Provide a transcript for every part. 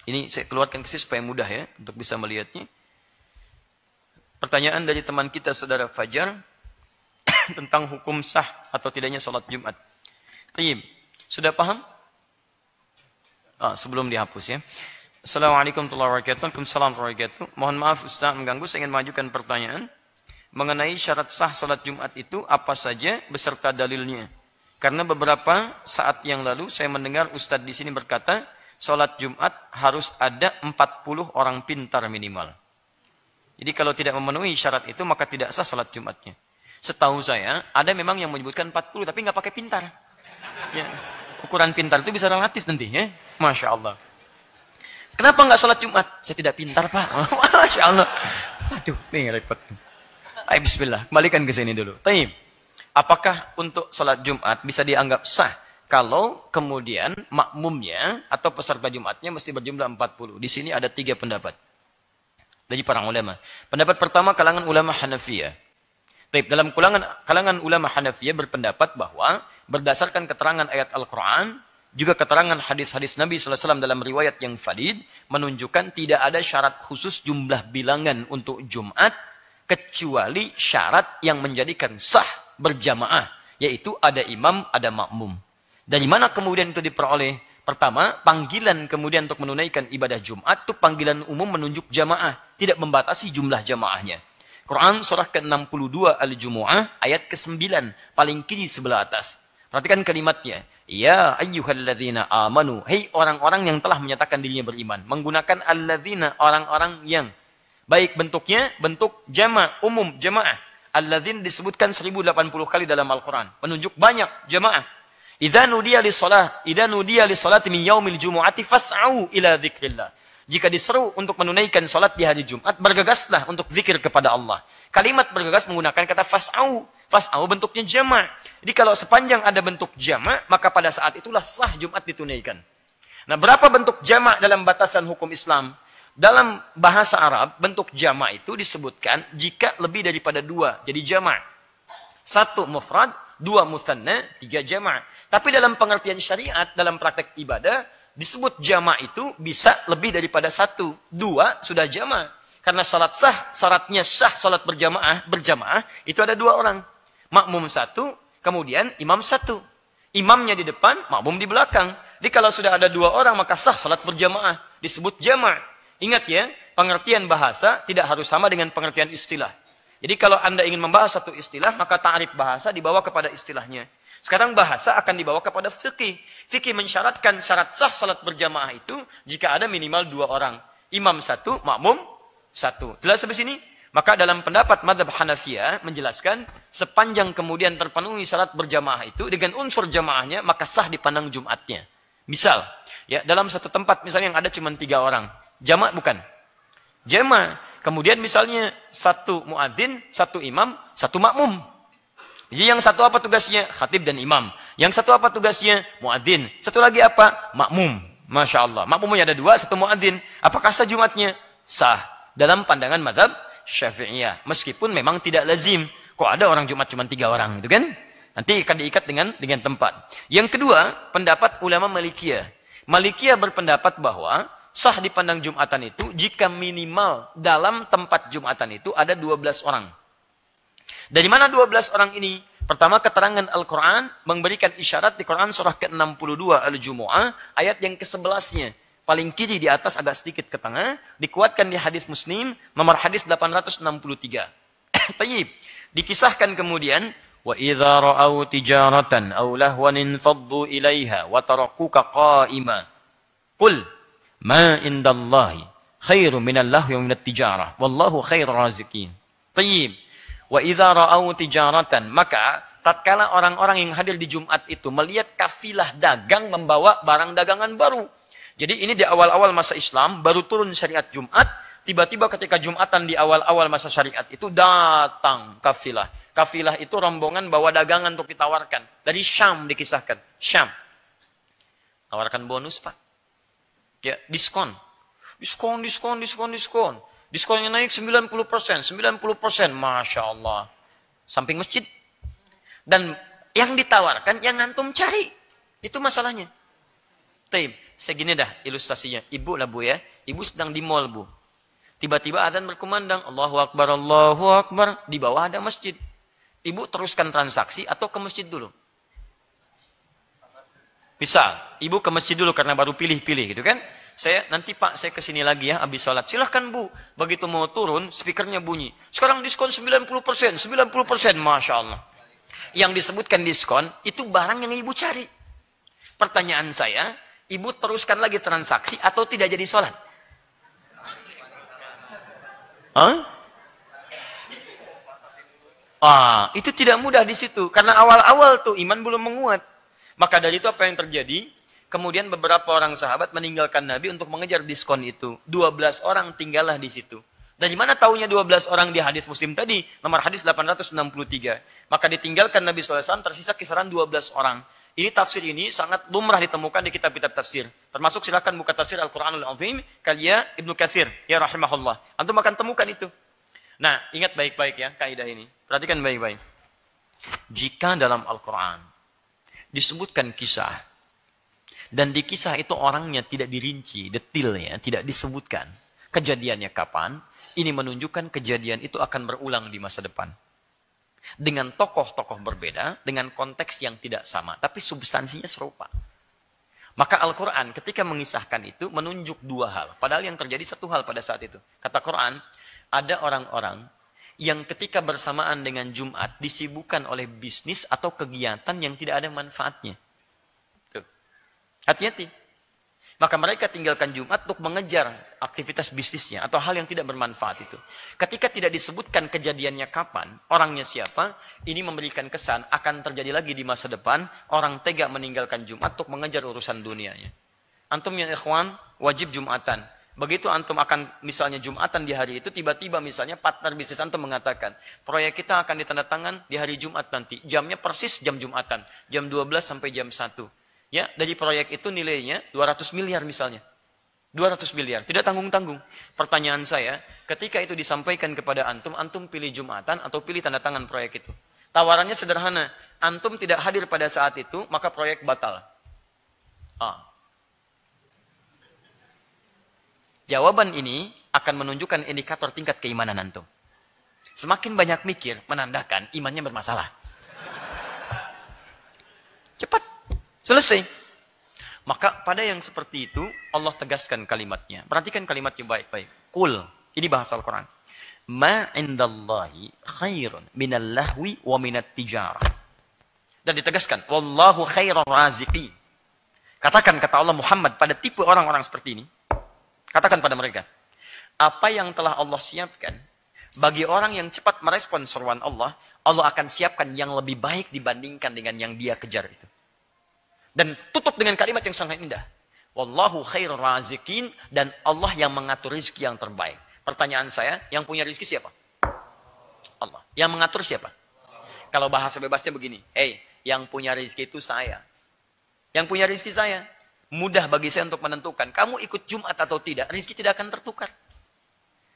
Ini saya keluarkan ke sini supaya mudah ya untuk bisa melihatnya. Pertanyaan dari teman kita saudara Fajar tentang hukum sah atau tidaknya salat Jumat. Tayyib. Sudah paham? Sebelum dihapus ya. Assalamualaikum warahmatullahi wabarakatuh. Waalaikumsalam warahmatullahi wabarakatuh. Mohon maaf Ustaz mengganggu, saya ingin mengajukan pertanyaan mengenai syarat sah salat Jumat itu apa saja beserta dalilnya. Karena beberapa saat yang lalu saya mendengar Ustaz di sini berkata, salat Jumat harus ada 40 orang pintar minimal. Jadi kalau tidak memenuhi syarat itu maka tidak sah salat Jumatnya. Setahu saya ada memang yang menyebutkan 40 tapi nggak pakai pintar. Ya. Ukuran pintar itu bisa relatif nanti ya. Masya Allah. Kenapa nggak sholat Jumat? Saya tidak pintar Pak. Masya Allah. Aduh, ini repot. Ayo bismillah, kembalikan ke sini dulu. Taib. Apakah untuk sholat Jumat bisa dianggap sah kalau kemudian makmumnya atau peserta Jumatnya mesti berjumlah 40? Di sini ada 3 pendapat dari para ulama. Pendapat pertama kalangan ulama Hanafiyah. Taib. Dalam kalangan ulama Hanafiyah berpendapat bahwa berdasarkan keterangan ayat Al-Quran, juga keterangan hadis-hadis Nabi SAW dalam riwayat yang valid, menunjukkan tidak ada syarat khusus jumlah bilangan untuk Jumat, kecuali syarat yang menjadikan sah berjamaah, yaitu ada imam, ada makmum. Dari mana kemudian itu diperoleh? Pertama, panggilan kemudian untuk menunaikan ibadah Jumat, itu panggilan umum menunjuk jamaah, tidak membatasi jumlah jamaahnya. Quran surah ke-62 Al-Jumu'ah, ayat ke-9, paling kiri sebelah atas. Perhatikan kalimatnya. Ya ayyuhalladzina amanu. Hei orang-orang yang telah menyatakan dirinya beriman. Menggunakan alladzina, orang-orang yang. Baik bentuknya, bentuk jama' umum, jamaah. Alladzina disebutkan 1080 kali dalam Al-Quran. Menunjuk banyak jamaah. Idza nudiya lis-salati min yaumil jumu'ati fas'au ila dzikrillah. Jika diseru untuk menunaikan salat di hari Jumat, bergegaslah untuk zikir kepada Allah. Kalimat bergegas menggunakan kata fas'au. Fas'au bentuknya jama'. Jadi kalau sepanjang ada bentuk jama', maka pada saat itulah sah Jumat ditunaikan. Nah, berapa bentuk jama' dalam batasan hukum Islam? Dalam bahasa Arab, bentuk jama' itu disebutkan jika lebih daripada 2. Jadi jama'. 1 mufrad, 2 mutsanna, 3 jama'. Tapi dalam pengertian syariat, dalam praktek ibadah, disebut jama' itu bisa lebih daripada 1. 2 sudah jama'. Karena salat sah, syaratnya sah salat berjamaah, itu ada 2 orang. Makmum 1, kemudian imam 1. Imamnya di depan, makmum di belakang. Jadi kalau sudah ada 2 orang, maka sah salat berjamaah. Disebut jama'. Ingat ya, pengertian bahasa tidak harus sama dengan pengertian istilah. Jadi kalau Anda ingin membahas satu istilah, maka ta'rif bahasa dibawa kepada istilahnya. Sekarang bahasa akan dibawa kepada fikih. Fikih mensyaratkan syarat sah salat berjamaah itu jika ada minimal 2 orang. Imam 1, makmum 1. Jelas sampai sini? Maka dalam pendapat mazhab Hanafiyah menjelaskan sepanjang kemudian terpenuhi syarat berjamaah itu dengan unsur jamaahnya, maka sah dipandang Jumatnya. Misal, ya dalam satu tempat misalnya yang ada cuma 3 orang. Jama' bukan? Jama'. Kemudian misalnya 1 muadzin, 1 imam, 1 makmum. Jadi yang satu apa tugasnya? Khatib dan imam. Yang satu apa tugasnya? Muadzin. Satu lagi apa? Makmum. Masya Allah. Makmumnya ada 2, 1 muadzin. Apakah sah Jumatnya? Sah. Dalam pandangan mazhab Syafi'iyah. Meskipun memang tidak lazim. Kok ada orang Jumat cuma 3 orang, gitu kan? Nanti akan diikat dengan tempat. Yang kedua, pendapat ulama Malikiyah. Malikiyah berpendapat bahwa sah dipandang Jumatan itu jika minimal dalam tempat Jumatan itu ada 12 orang. Dari mana 12 orang ini? Pertama, keterangan Al-Quran memberikan isyarat di Quran surah ke-62 Al-Jumu'ah, ayat yang ke-11-nya. Paling kiri di atas agak sedikit ke tengah, dikuatkan di hadis Muslim, nomor hadis 863. Tayyib. Dikisahkan kemudian, wa idza ra'au tijaratan aw lahwan infaddu ilaiha wa tarakuka qa'ima. Qul ma indallahi khairu minal lahwi wa minat tijarah wallahu khairur raziqin. Tayyib. Wa idza ra'au tijaratan, maka tatkala orang-orang yang hadir di Jumat itu melihat kafilah dagang membawa barang dagangan baru. Jadi ini di awal-awal masa Islam, baru turun syariat Jumat, tiba-tiba ketika Jumatan di awal-awal masa syariat itu datang kafilah. Kafilah itu rombongan bawa dagangan untuk ditawarkan. Dari Syam dikisahkan. Syam. Tawarkan bonus, Pak. Ya, diskon. Diskon. Diskonnya naik 90%. Masya Allah. Samping masjid. Dan yang ditawarkan, yang antum cari. Itu masalahnya. saya gini dah ilustrasinya. Ibu lah Bu ya. Ibu sedang di mall Bu. Tiba-tiba adzan berkumandang. Allahu Akbar, Allahu Akbar. Di bawah ada masjid. Ibu teruskan transaksi atau ke masjid dulu? Misal, ibu ke masjid dulu karena baru pilih-pilih gitu kan. Nanti Pak, saya kesini lagi ya habis sholat. Silahkan Bu. Begitu mau turun, speakernya bunyi. Sekarang diskon 90%, 90%. Masya Allah. Yang disebutkan diskon, itu barang yang ibu cari. Pertanyaan saya, ibu teruskan lagi transaksi atau tidak jadi sholat? Hah? Itu tidak mudah di situ. Karena awal-awal tuh iman belum menguat. Maka dari itu apa yang terjadi? Kemudian beberapa orang sahabat meninggalkan Nabi untuk mengejar diskon itu. 12 orang tinggallah di situ. Dari mana taunya 12 orang di hadis Muslim tadi? Nomor hadis 863. Maka ditinggalkan Nabi SAW, tersisa kisaran 12 orang. Ini tafsir ini sangat lumrah ditemukan di kitab-kitab tafsir. Termasuk silakan buka tafsir Al-Quranul Azim, karya Ibnu Katsir, ya rahimahullah. Antum akan temukan itu. Nah, ingat baik-baik ya kaidah ini. Perhatikan baik-baik. Jika dalam Al-Quran disebutkan kisah, dan di kisah itu orangnya tidak dirinci, detailnya tidak disebutkan, kejadiannya kapan, ini menunjukkan kejadian itu akan berulang di masa depan. Dengan tokoh-tokoh berbeda, dengan konteks yang tidak sama, tapi substansinya serupa. Maka Al-Quran ketika mengisahkan itu menunjuk dua hal. Padahal yang terjadi satu hal pada saat itu. Kata Quran, ada orang-orang yang ketika bersamaan dengan Jumat disibukkan oleh bisnis atau kegiatan yang tidak ada manfaatnya. Tuh. Hati-hati. Maka mereka tinggalkan Jumat untuk mengejar aktivitas bisnisnya atau hal yang tidak bermanfaat itu. Ketika tidak disebutkan kejadiannya kapan, orangnya siapa, ini memberikan kesan akan terjadi lagi di masa depan, orang tega meninggalkan Jumat untuk mengejar urusan dunianya. Antum yang ikhwan, wajib Jumatan. Begitu antum akan misalnya Jumatan di hari itu, tiba-tiba misalnya partner bisnis antum mengatakan, proyek kita akan ditandatangan di hari Jumat nanti. Jamnya persis jam Jumatan, jam 12 sampai jam 1. Ya, dari proyek itu nilainya 200 miliar misalnya. 200 miliar, tidak tanggung-tanggung. Pertanyaan saya, ketika itu disampaikan kepada antum, antum pilih Jumatan atau pilih tanda tangan proyek itu? Tawarannya sederhana, antum tidak hadir pada saat itu, maka proyek batal. Jawaban ini akan menunjukkan indikator tingkat keimanan antum. Semakin banyak mikir, menandakan imannya bermasalah. Cepat. Selesai. Maka pada yang seperti itu, Allah tegaskan kalimatnya. Perhatikan kalimatnya baik-baik. Qul. Ini bahasa Al-Quran. Ma indallahi khairun minal lahwi wa minat tijarah. Dan ditegaskan. Wallahu khairan raziqin. Katakan kata Allah Muhammad pada tipe orang-orang seperti ini. Katakan pada mereka. Apa yang telah Allah siapkan bagi orang yang cepat merespon seruan Allah, Allah akan siapkan yang lebih baik dibandingkan dengan yang dia kejar itu. Dan tutup dengan kalimat yang sangat indah. Wallahu khairur raziqin, dan Allah yang mengatur rezeki yang terbaik. Pertanyaan saya, yang punya rezeki siapa? Allah. Yang mengatur siapa? Kalau bahasa bebasnya begini, yang punya rezeki itu saya. Yang punya rezeki saya. Mudah bagi saya untuk menentukan. Kamu ikut Jumat atau tidak, rezeki tidak akan tertukar.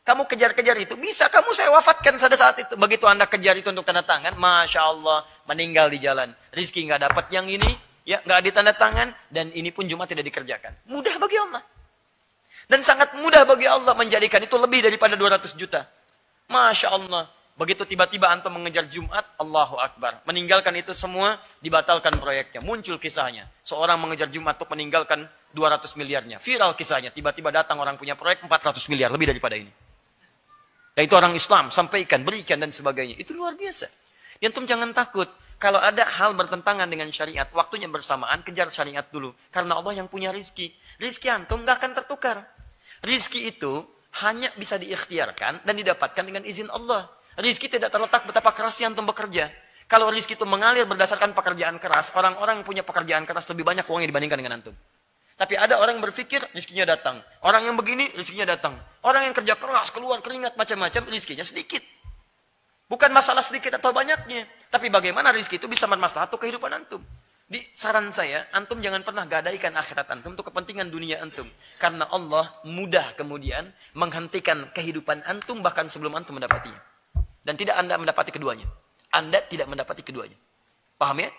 Kamu kejar-kejar itu, bisa kamu saya wafatkan pada saat itu. Begitu Anda kejar itu untuk tanda tangan, Masya Allah, meninggal di jalan. Rezeki nggak dapat yang ini, ya nggak ditanda tangan, dan ini pun Jumat tidak dikerjakan. Mudah bagi Allah. Dan sangat mudah bagi Allah menjadikan itu lebih daripada 200 juta. Masya Allah. Begitu tiba-tiba antum mengejar Jumat, Allahu Akbar. Meninggalkan itu semua, dibatalkan proyeknya. Muncul kisahnya. Seorang mengejar Jumat untuk meninggalkan 200 miliarnya. Viral kisahnya. Tiba-tiba datang orang punya proyek 400 miliar. Lebih daripada ini. Dan itu orang Islam. Sampaikan, berikan, dan sebagainya. Itu luar biasa. Antum jangan takut. Kalau ada hal bertentangan dengan syariat, waktunya bersamaan, kejar syariat dulu. Karena Allah yang punya rizki. Rizki antum gak akan tertukar. Rizki itu hanya bisa diikhtiarkan dan didapatkan dengan izin Allah. Rizki tidak terletak betapa kerasnya antum bekerja. Kalau rizki itu mengalir berdasarkan pekerjaan keras, orang-orang yang punya pekerjaan keras lebih banyak uangnya dibandingkan dengan antum. Tapi ada orang yang berpikir, rizkinya datang. Orang yang begini, rizkinya datang. Orang yang kerja keras, keluar keringat, macam-macam, rizkinya sedikit. Bukan masalah sedikit atau banyaknya. Tapi bagaimana rizki itu bisa bermasalah untuk kehidupan antum. Di saran saya, antum jangan pernah gadaikan akhirat antum untuk kepentingan dunia antum. Karena Allah mudah kemudian menghentikan kehidupan antum bahkan sebelum antum mendapatinya. Dan tidak Anda mendapati keduanya. Anda tidak mendapati keduanya. Paham ya?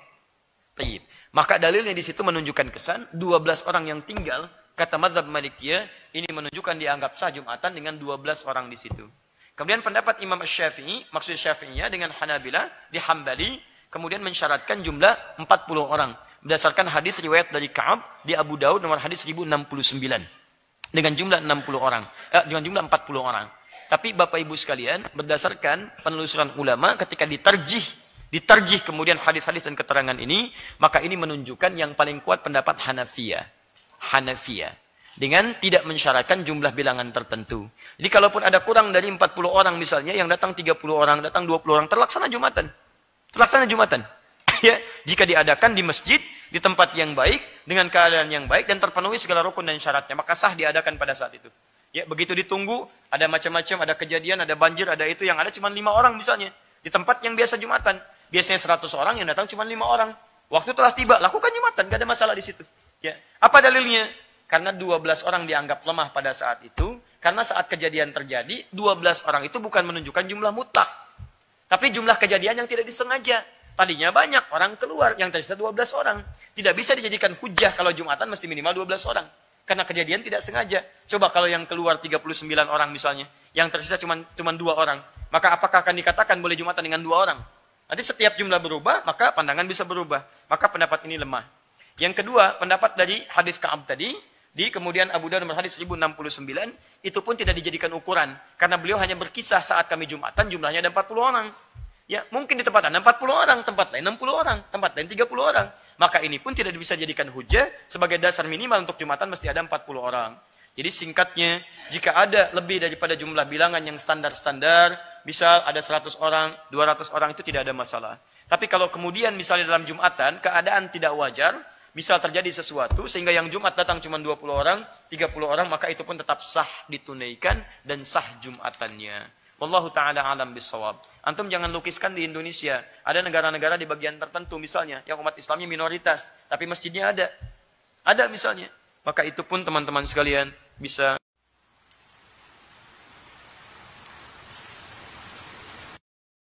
Tayyib. Maka dalilnya di situ menunjukkan kesan 12 orang yang tinggal, kata mazhab Malikiyah, ini menunjukkan dianggap sah Jumatan dengan 12 orang di situ. Kemudian pendapat Imam Syafi'i, maksud Syafi'iyah dengan Hanabilah di Hambali, kemudian mensyaratkan jumlah 40 orang. Berdasarkan hadis riwayat dari Ka'ab di Abu Daud nomor hadis 1069. Dengan jumlah 60 orang. Dengan jumlah 40 orang. Tapi Bapak Ibu sekalian, berdasarkan penelusuran ulama ketika diterjih kemudian hadis-hadis dan keterangan ini, maka ini menunjukkan yang paling kuat pendapat Hanafiyah. Dengan tidak mensyaratkan jumlah bilangan tertentu. Jadi kalaupun ada kurang dari 40 orang misalnya, yang datang 30 orang, datang 20 orang, terlaksana Jumatan. Ya, jika diadakan di masjid, di tempat yang baik, dengan keadaan yang baik, dan terpenuhi segala rukun dan syaratnya, maka sah diadakan pada saat itu. Ya, begitu ditunggu, ada macam-macam, ada kejadian, ada banjir, ada itu, yang ada cuma 5 orang misalnya. Di tempat yang biasa Jumatan. Biasanya 100 orang, yang datang cuma 5 orang. Waktu telah tiba, lakukan Jumatan, gak ada masalah di situ. Ya. Apa dalilnya? Karena 12 orang dianggap lemah pada saat itu, karena saat kejadian terjadi, 12 orang itu bukan menunjukkan jumlah mutlak. Tapi jumlah kejadian yang tidak disengaja. Tadinya banyak, orang keluar, yang tersisa 12 orang. Tidak bisa dijadikan hujah kalau Jumatan mesti minimal 12 orang. Karena kejadian tidak sengaja. Coba kalau yang keluar 39 orang misalnya, yang tersisa cuma 2 orang. Maka apakah akan dikatakan boleh Jumatan dengan 2 orang? Nanti setiap jumlah berubah, maka pandangan bisa berubah. Maka pendapat ini lemah. Yang kedua, pendapat dari hadis Ka'ab tadi, di kemudian Abu Daud nomor hadis 1069, itu pun tidak dijadikan ukuran. Karena beliau hanya berkisah saat kami Jumatan, jumlahnya ada 40 orang. Ya, mungkin di tempat ada 40 orang, tempat lain 60 orang, tempat lain 30 orang. Maka ini pun tidak bisa dijadikan hujah sebagai dasar minimal untuk Jumatan mesti ada 40 orang. Jadi singkatnya, jika ada lebih daripada jumlah bilangan yang standar-standar, misal ada 100 orang, 200 orang, itu tidak ada masalah. Tapi kalau kemudian misalnya dalam Jumatan, keadaan tidak wajar, misal terjadi sesuatu, sehingga yang Jumat datang cuma 20 orang, 30 orang, maka itu pun tetap sah ditunaikan dan sah Jumatannya. Wallahu ta'ala alam bisawab. Antum jangan lukiskan di Indonesia. Ada negara-negara di bagian tertentu misalnya, yang umat Islamnya minoritas, tapi masjidnya ada. Ada misalnya. Maka itu pun teman-teman sekalian bisa